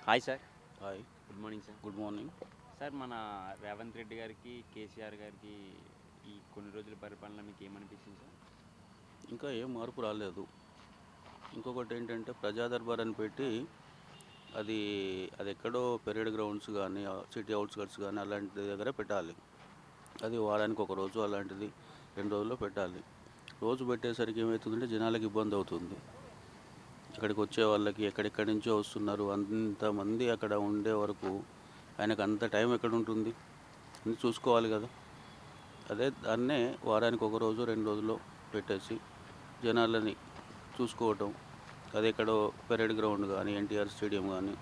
Hi sir. Hi. Good morning sir. Good morning. Sir మన రేవంత్ రెడ్డి గారికి, కేసీఆర్ గారికి ఈ కొన్ని రోజుల పరిపాలన మీకు ఏమనిపించింది సార్? ఇంకా ఏం మార్పు రాలేదు. ఇంకొకటి ఏంటంటే ప్రజా దర్బార్ అని పెట్టి అది అది ఎక్కడో పెరేడ్ గ్రౌండ్స్ కానీ సిటీ అవుట్స్కట్స్ కానీ అలాంటి దగ్గర పెట్టాలి. అది వారానికి ఒక రోజు అలాంటిది 2 రోజుల్లో పెట్టాలి. రోజు పెట్టేసరికి ఏమవుతుందంటే జనాలకు ఇబ్బంది అవుతుంది. ఇక్కడికి వచ్చే వాళ్ళకి ఎక్కడెక్కడి నుంచో వస్తున్నారు. అంతమంది అక్కడ ఉండే వరకు ఆయనకు అంత టైం ఎక్కడ ఉంటుంది అని చూసుకోవాలి కదా. అదే దాన్నే వారానికి ఒక రోజు 2 రోజుల్లో పెట్టేసి జనాలని చూసుకోవటం. అది ఎక్కడో పెరేడ్ గ్రౌండ్ కానీ ఎన్టీఆర్ స్టేడియం కానీ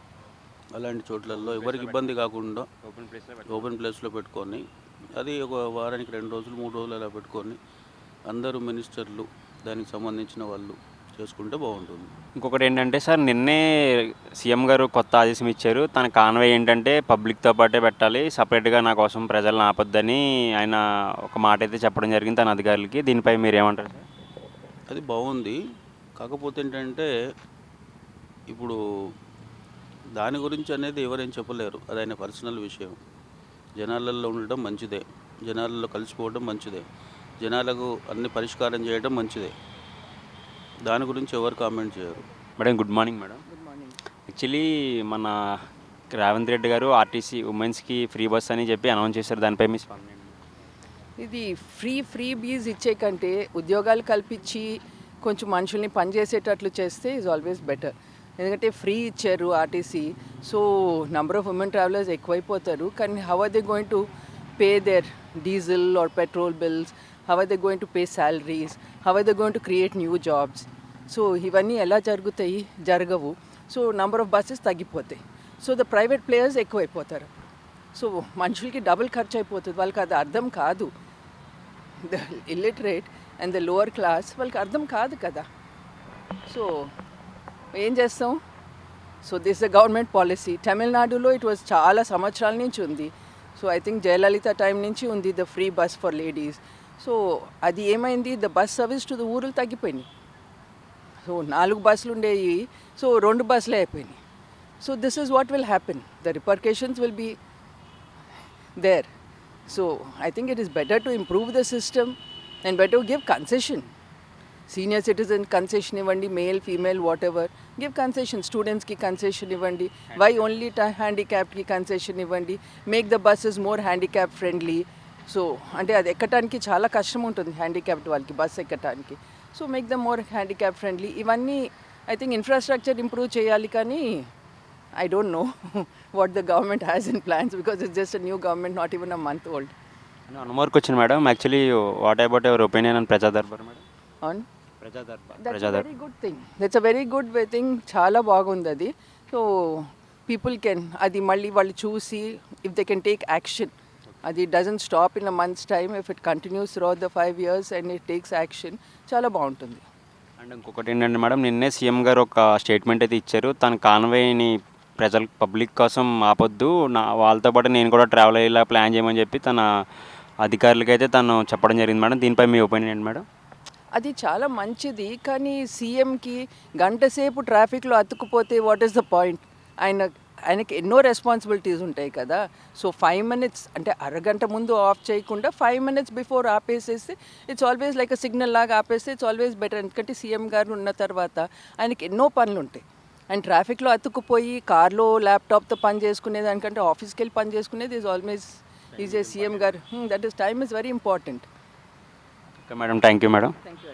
అలాంటి చోట్లలో ఎవరికి ఇబ్బంది కాకుండా ఓపెన్ ప్లేస్లో పెట్టుకొని అది ఒక వారానికి 2 రోజులు 3 రోజులు అలా పెట్టుకొని అందరూ మినిస్టర్లు దానికి సంబంధించిన వాళ్ళు చేసుకుంటే బాగుంటుంది. ఇంకొకటి ఏంటంటే సార్, నిన్నే సీఎం గారు కొత్త ఆదేశం ఇచ్చారు. తన కాన్వే ఏంటంటే పబ్లిక్తో పాటే పెట్టాలి, సపరేట్గా నా కోసం ప్రజలను ఆపొద్దని ఆయన ఒక మాట అయితే చెప్పడం జరిగింది తన అధికారులకి. దీనిపై మీరు ఏమంటారు సార్? అది బాగుంది. కాకపోతే ఏంటంటే ఇప్పుడు దాని గురించి అనేది ఎవరేం చెప్పలేరు. అది ఆయన పర్సనల్ విషయం. జనాలలో ఉండటం మంచిదే, జనాలలో కలిసిపోవడం మంచిదే, జనాలకు అన్ని పరిష్కారం చేయడం మంచిదే. దాని గురించి ఎవరు కామెంట్ చేయరు. Madam good morning. Madam good morning. Actually మన రేవంత్ రెడ్డి గారు ఆర్టీసీ ఉమెన్స్కి ఫ్రీ బస్ అని చెప్పి అనౌన్స్ చేశారు. దానిపై మీ స్పందన ఏంటి? ఇది ఫ్రీ బీజ్ ఇచ్చే కంటే ఉద్యోగాలు కల్పించి కొంచెం మనుషుల్ని పనిచేసేటట్లు చేస్తే ఈజ్ ఆల్వేస్ బెటర్. ఎందుకంటే ఫ్రీ ఇచ్చారు RTC, so number of women travellers ఎక్కువైపోతారు. కానీ how are they going to pay their diesel or petrol bills, how are they going to pay salaries, how are they going to create new jobs? So ఇవన్నీ ఎలా జరుగుతాయి? జరగవు. So number of buses తగ్గిపోతాయి. So the private players ఎక్కువైపోతారు. So మనుషులకి double ఖర్చు అయిపోతుంది. వాళ్ళకి అది అర్థం కాదు. The illiterate and the lower class వాళ్ళకి అర్థం కాదు కదా. సో ఏం చేస్తాం? So this the government policy. తమిళనాడులో ఇట్ వాజ్ చాలా సంవత్సరాల నుంచి ఉంది. So I think Jayalalithaa time నుంచి ఉంది the free bus for ladies. So అది ఏమైంది? The bus service to the ఊర్లు తగ్గిపోయినాయి. సో 4 బస్సులు ఉండేవి, సో 2 బస్సులే అయిపోయినాయి. So this is what will happen. The repercussions will be there. So I think it is better to improve the system and better to give concession. Senior citizen concession ఇవ్వండి, male female what ever, give concession. స్టూడెంట్స్కి concession ఇవ్వండి. Why only హ్యాండిక్యాప్డ్కి concession ఇవ్వండి. Make the buses more handicap friendly. So అంటే అది ఎక్కడానికి చాలా కష్టం ఉంటుంది హ్యాండిక్యాప్డ్ వాళ్ళకి బస్ ఎక్కడానికి. So make the more handicap friendly. ఇవన్నీ ఐ థింక్ ఇన్ఫ్రాస్ట్రక్చర్ ఇంప్రూవ్ చేయాలి. కానీ I don't know what the government has in plans because it's just a new government, not even a month old. One more question madam. Actually what about your opinion on ప్రజా Darbar madam? On? ప్రజా Darbar. That's a very good thing. That's a very good thing. చాలా బాగుంది అది. So people can అది మళ్ళీ వాళ్ళు చూసి if they can take action. అది doesn't stop in a months time. If it continues through the 5 years and it takes action, చాలా బాగుంటుంది. అండ్ ఇంకొకటి ఏంటంటే మేడం, నిన్నే సీఎం గారు ఒక స్టేట్మెంట్ అయితే ఇచ్చారు. తన కాన్వేని ప్రజల పబ్లిక్ కోసం ఆపొద్దు, వాళ్ళతో పాటు నేను కూడా ట్రావెల్ అయ్యేలా ప్లాన్ చేయమని చెప్పి తన అధికారులకైతే తను చెప్పడం జరిగింది మేడం. దీనిపై మీ ఒపీనియన్ ఏంటి మేడం? అది చాలా మంచిది. కానీ సీఎంకి గంట సేపు ట్రాఫిక్లో అతుక్కుపోతే వాట్ ఈస్ ద పాయింట్? ఆయనకి ఎన్నో రెస్పాన్సిబిలిటీస్ ఉంటాయి కదా. సో 5 minutes అంటే అరగంట ముందు ఆఫ్ చేయకుండా 5 minutes బిఫోర్ ఆపేసేస్తే it's always like a signal లాగా ఆపేస్తే ఇట్స్ ఆల్వేస్ బెటర్. ఎందుకంటే సీఎం గారు ఉన్న తర్వాత ఆయనకి ఎన్నో పనులు ఉంటాయి. అండ్ ట్రాఫిక్లో అతుక్కుపోయి కార్లో ల్యాప్టాప్తో పని చేసుకునే దానికంటే ఆఫీస్కి వెళ్ళి పని చేసుకునేది is always is a CM గారు. That is time is very important. Okay madam, thank you madam. Thank you.